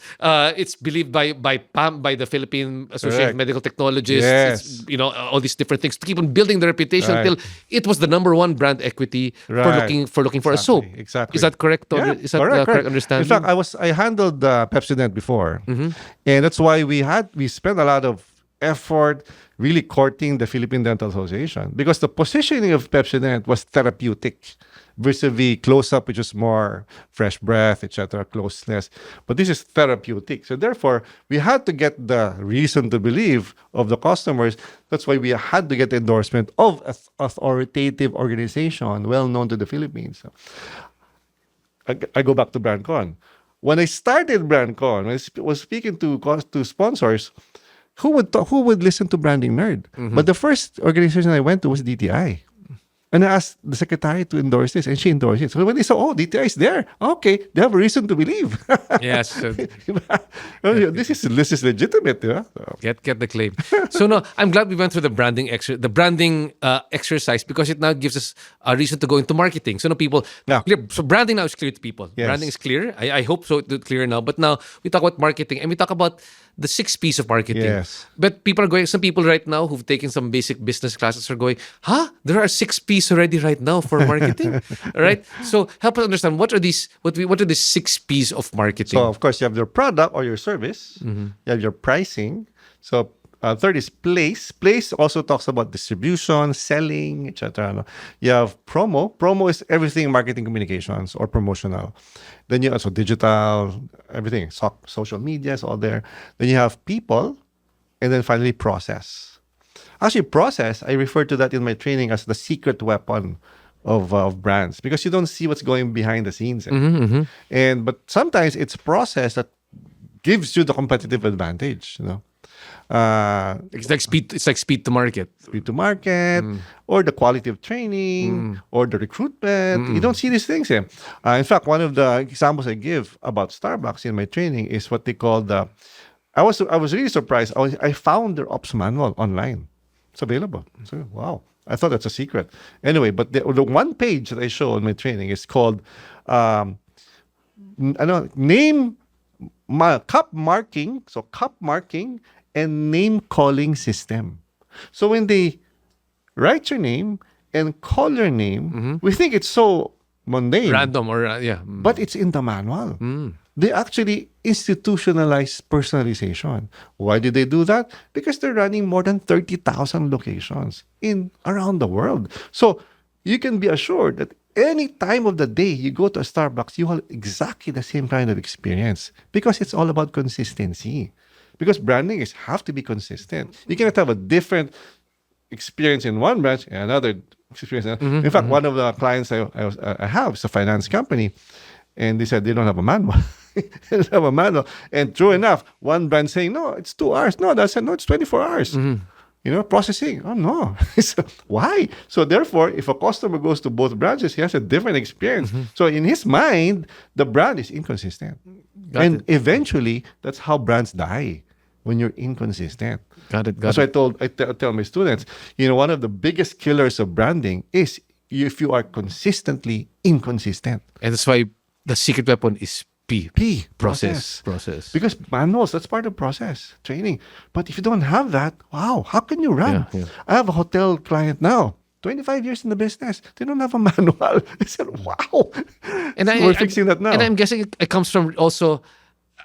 it's believed by PAM, by the Philippine Association of Correct. Medical Technologists. Yes. It's, all these different things to keep on building the reputation Right. until it was the number one brand equity Right. for looking for a soap. Exactly. Is that correct? Yeah, Is that the correct understanding? In fact, I handled Pepsodent before, and that's why we spent a lot of effort really courting the Philippine Dental Association, because the positioning of Pepsodent was therapeutic vis-a-vis close-up, which is more fresh breath, etc., closeness. But this is therapeutic. So therefore, we had to get the reason to believe of the customers. That's why we had to get the endorsement of an authoritative organization well known to the Philippines. I go back to BrandCon. When I started BrandCon, when I was speaking to sponsors, who would listen to Branding Nerd? But the first organization I went to was DTI. And I asked the secretary to endorse this, and she endorsed it. So when they saw, DTI is there, okay, they have a reason to believe. Yes. This is legitimate, yeah. So, Get the claim. So no, I'm glad we went through the branding exercise, because it now gives us a reason to go into marketing. So no, people, Yeah. clear. So branding now is clear to people. Yes. Branding is clear. I hope so. It's clear now. But now we talk about marketing, and we talk about the 6 P's of marketing. Yes. But some people right now who've taken some basic business classes are going, there are 6 P's already right now for marketing. Right? So help us understand what are the 6 P's of marketing? So of course you have your product or your service. You have your pricing. So third is place. Place also talks about distribution, selling, etc. No? You have promo. Promo is everything marketing communications or promotional. Then you also digital, everything, social media is all there. Then you have people, and then finally process. Actually, process, I refer to that in my training as the secret weapon of brands, because you don't see what's going behind the scenes. But sometimes it's process that gives you the competitive advantage. It's like speed to market. Speed to market, or the quality of training, or the recruitment. You don't see these things. In fact, one of the examples I give about Starbucks in my training is what they call I was really surprised. I found their ops manual online. It's available. So wow, I thought that's a secret. Anyway, but the one page that I show in my training is called name cup marking. So cup marking and name calling system. So when they write your name and call your name, we think it's so mundane. Random or But it's in the manual. They actually institutionalize personalization. Why did they do that? Because they're running more than 30,000 locations around the world. So you can be assured that any time of the day you go to a Starbucks, you will have exactly the same kind of experience, because it's all about consistency. Because branding have to be consistent. You cannot have a different experience in one branch and another experience. In fact, one of the clients I have is a finance company. And they said they don't have a manual. They don't have a manual. And true enough, one brand saying, no, it's 2 hours. No, that's no, it's 24 hours. Processing. Oh, no. So, why? So therefore, if a customer goes to both branches, he has a different experience. So in his mind, the brand is inconsistent. And eventually, that's how brands die, when you're inconsistent. Got it. So I tell my students, one of the biggest killers of branding is if you are consistently inconsistent. And that's why the secret weapon is P. Process. Because Because manuals, that's part of process, training. But if you don't have that, wow, how can you run? Yeah. I have a hotel client now, 25 years in the business. They don't have a manual. I said, wow. We're fixing that now. And I'm guessing it comes from also.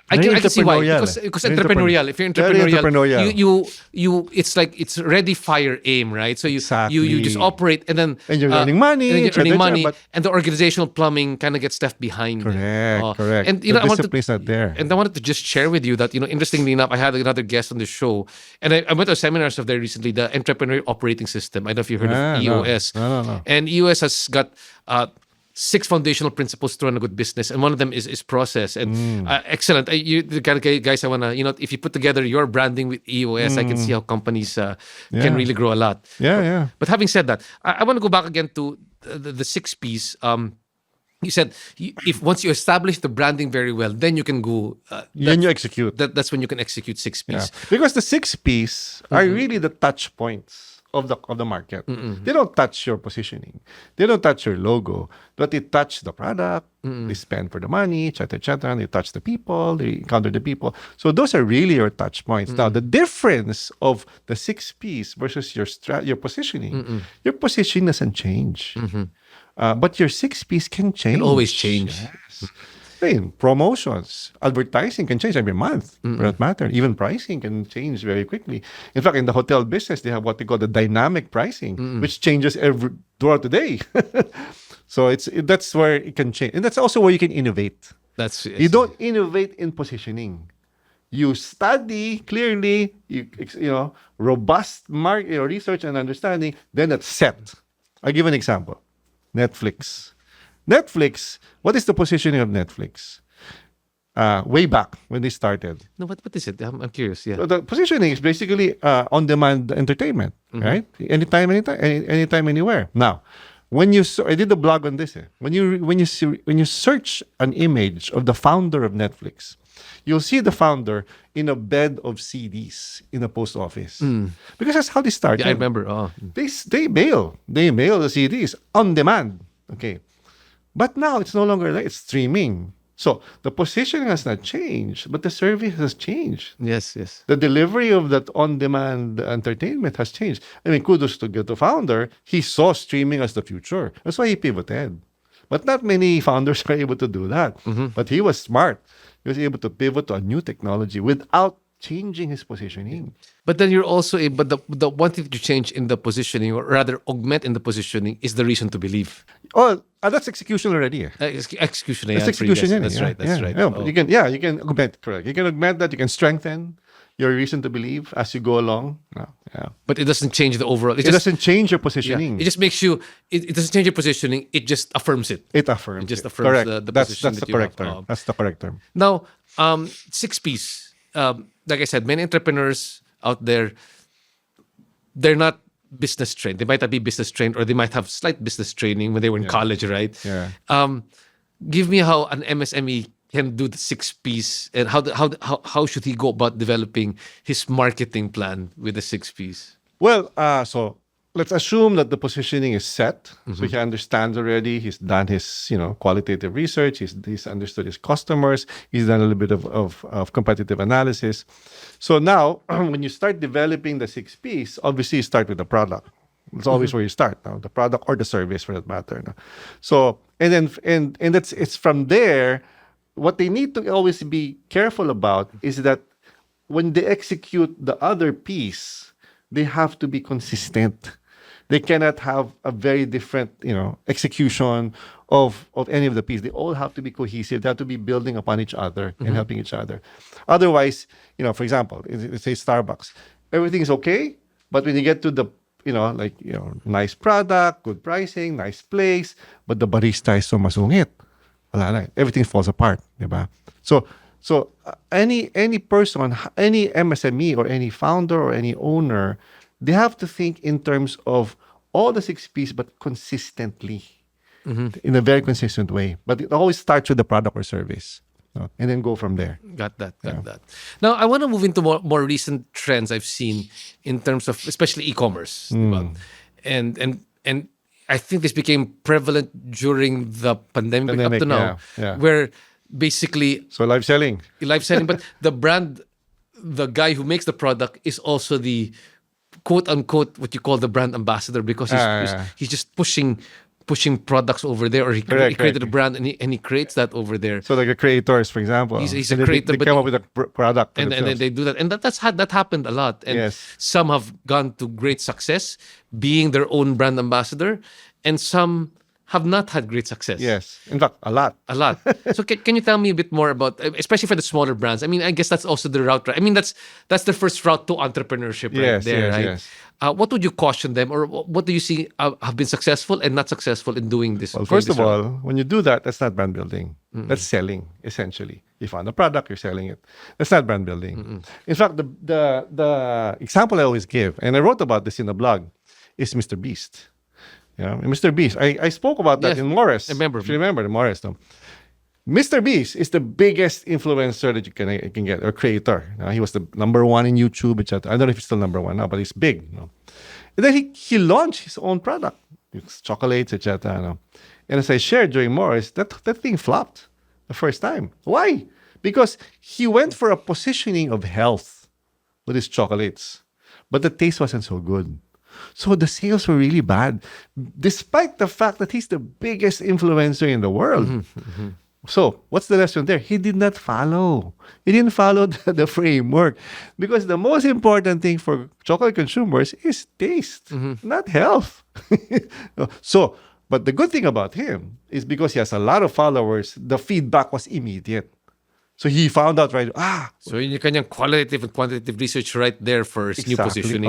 I Very can see why, entrepreneurial. because Very entrepreneurial. If you're Very entrepreneurial, entrepreneurial. you it's like it's ready, fire, aim, right? So you just Exactly. operate, and then And you're earning money, and you're earning money, but- and the organizational plumbing kind of gets left behind. Correct. And The I wanted discipline's not there. And I wanted to just share with you that interestingly enough, I had another guest on the show, and I went to seminars of there recently, the Entrepreneur Operating System. I don't know if you heard of EOS. No. And EOS has got 6 foundational principles to run a good business, and one of them is process. And excellent. The kind of guys I wanna, if you put together your branding with EOS, I can see how companies can really grow a lot. Yeah. But having said that, I want to go back again to the 6 P's. You said if once you establish the branding very well, then you can go. Then you execute. That's when you can execute 6 P's. Yeah. Because the 6 P's are really the touch points of the market. They don't touch your positioning. They don't touch your logo, but they touch the product. They spend for the money, etc. They touch the people. They encounter the people. So those are really your touch points. Now, the difference of the 6 P's versus your positioning, your positioning doesn't change. But your 6 P's can change. Can always change. Yes. Promotions, advertising can change every month, for that matter. Even pricing can change very quickly. In fact, in the hotel business, they have what they call the dynamic pricing, which changes throughout the day. So that's where it can change, and that's also where you can innovate. You don't innovate in positioning. You study clearly, robust research and understanding. Then that's set. I'll give an example. Netflix, what is the positioning of Netflix? Way back when they started. No, what is it? I'm curious. Yeah. So the positioning is basically on-demand entertainment, right? Anytime, anywhere. Now, I did a blog on this. When you search an image of the founder of Netflix, you'll see the founder in a bed of CDs in a post office, because that's how they started. Yeah, I remember. Oh. They mail the CDs on demand. Okay. But now it's no longer like it's streaming. So the positioning has not changed, but the service has changed. Yes. The delivery of that on-demand entertainment has changed. I mean, kudos to the founder. He saw streaming as the future. That's why he pivoted. But not many founders are able to do that. But he was smart. He was able to pivot to a new technology without changing his positioning. But then you're also but the one thing that you change in the positioning, or rather augment in the positioning, is the reason to believe. Oh, that's execution already. Execution. That's execution. That's right. Yeah. Oh. You can augment. Correct. You can augment that. You can strengthen your reason to believe as you go along. Yeah. But it doesn't change the overall. It doesn't change your positioning. It just makes you. It doesn't change your positioning. It just affirms it. It affirms. It just it. affirms Correct. the That's position the that you correct have. term. That's the correct term. Now, 6 P's. Like I said, many entrepreneurs out there, they're not business trained. They might not be business trained, or they might have slight business training when they were in college, right? Yeah. Give me how an MSME can do the 6 P's, and how should he go about developing his marketing plan with the 6 P's? Well, so let's assume that the positioning is set. So he understands already. He's done his, qualitative research. He's understood his customers. He's done a little bit of competitive analysis. So now, when you start developing the 6 P's, obviously you start with the product. It's always where you start now, the product or the service for that matter. No? So, and it's from there. What they need to always be careful about is that when they execute the other piece, they have to be consistent. They cannot have a very different, execution of any of the pieces. They all have to be cohesive. They have to be building upon each other and helping each other. Otherwise, for example, let's say Starbucks, everything is okay, but when you get to the, nice product, good pricing, nice place, but the barista is so masungit. wala na. Everything falls apart, diba? So any person, any MSME or any founder or any owner, they have to think in terms of all the 6 P's, but consistently, in a very consistent way. But it always starts with the product or service, and then go from there. Got that. Now, I want to move into more recent trends I've seen in terms of especially e-commerce. Diba? And I think this became prevalent during the pandemic up to now, where basically... So live selling, but the guy who makes the product is also the quote-unquote what you call the brand ambassador, because he's just pushing products over there, or he created a brand and he creates that over there. So like the creators, for example, he's a creator, they come up with a product, and then they do that, and that happened a lot. And some have gone to great success being their own brand ambassador, and some have not had great success. Yes, in fact, a lot. So can you tell me a bit more about, especially for the smaller brands? I mean, I guess that's also the route, right? I mean, that's the first route to entrepreneurship, right there, right? Yes. What would you caution them, or what do you see have been successful and not successful in doing this? Well, first of all, when you do that, that's not brand building. That's selling, essentially. You found a product, you're selling it. That's not brand building. In fact, the example I always give, and I wrote about this in the blog, is Mr. Beast. Yeah, Mr. Beast. I spoke about that in Morris. I remember. If you remember the Morris, no? Mr. Beast is the biggest influencer that you can get, or creator. He was the #1 in YouTube, etc. I don't know if he's still #1 now, but he's big. And then he launched his own product, chocolates, etc. And as I shared during Morris, that thing flopped the first time. Why? Because he went for a positioning of health with his chocolates, but the taste wasn't so good. So the sales were really bad, despite the fact that he's the biggest influencer in the world. So what's the lesson there? He did not follow. He didn't follow the framework, because the most important thing for chocolate consumers is taste, not health. But the good thing about him is because he has a lot of followers, the feedback was immediate. So he found out right. So yun yung kanyang qualitative and quantitative research right there for his new positioning.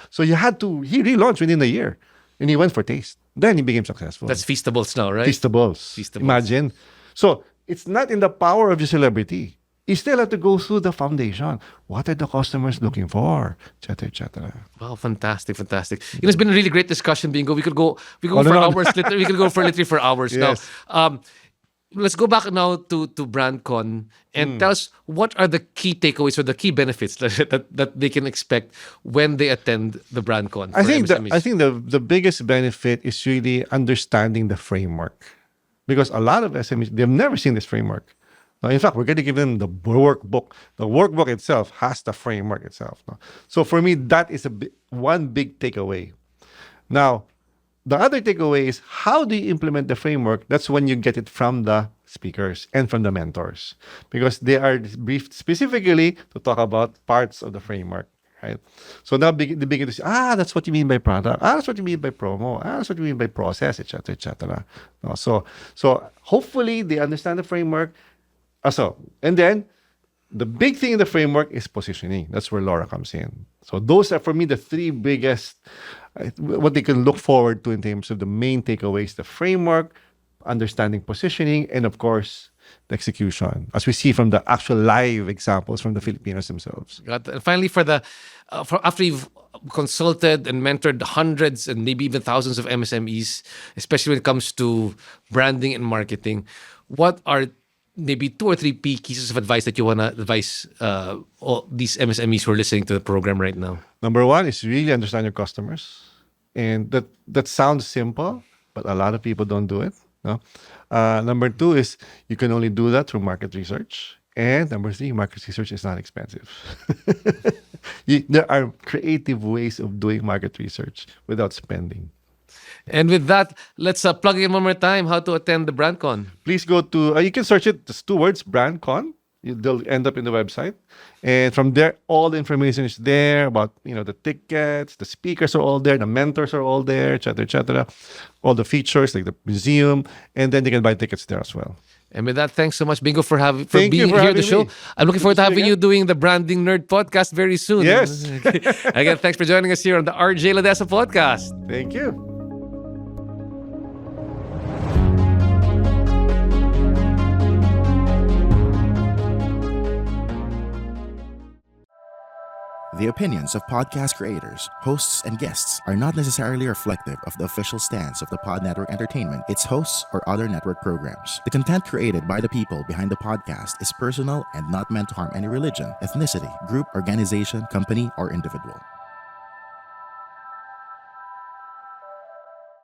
So he relaunched within a year, and he went for taste. Then he became successful. That's Feastables now, right? Feastables. Imagine. So it's not in the power of your celebrity. You still have to go through the foundation. What are the customers looking for? Et cetera, et cetera. Wow, fantastic. It's been a really great discussion, Bingo. We could go for hours. We could go for literally for hours yes. now. Let's go back now to BrandCon and tell us what are the key takeaways or the key benefits that they can expect when they attend the BrandCon. I think the biggest benefit is really understanding the framework, because a lot of SMEs, they've never seen this framework. In fact, we're going to give them the workbook. The workbook itself has the framework itself. So for me, that is one big takeaway. Now, the other takeaway is, how do you implement the framework? That's when you get it from the speakers and from the mentors, because they are briefed specifically to talk about parts of the framework, right? So now they begin to say, that's what you mean by product. That's what you mean by promo. That's what you mean by process, etc., etc. So hopefully they understand the framework. And then the big thing in the framework is positioning. That's where Laura comes in. So those are, for me, the 3 biggest, what they can look forward to in terms of the main takeaways: the framework, understanding positioning, and of course, the execution, as we see from the actual live examples from the Filipinos themselves. And finally, for after you've consulted and mentored hundreds and maybe even thousands of MSMEs, especially when it comes to branding and marketing, what are maybe 2 or 3 pieces of advice that you want to advise all these MSMEs who are listening to the program right now? Number 1 is really understand your customers. And that sounds simple, but a lot of people don't do it. Number 2 is you can only do that through market research. And number 3, market research is not expensive. There are creative ways of doing market research without spending. And with that, let's plug in one more time how to attend the BrandCon. Please go to, you can search it, just 2 words, BrandCon. They'll end up in the website. And from there, all the information is there about, the tickets, the speakers are all there, the mentors are all there, et cetera, all the features like the museum. And then you can buy tickets there as well. And with that, thanks so much, Bingo, for being here at the show. I'm looking forward to having you doing the Branding Nerd podcast very soon. Yes. Again, thanks for joining us here on the RJ Ledesma Podcast. Thank you. The opinions of podcast creators, hosts, and guests are not necessarily reflective of the official stance of the Pod Network Entertainment, its hosts, or other network programs. The content created by the people behind the podcast is personal and not meant to harm any religion, ethnicity, group, organization, company, or individual.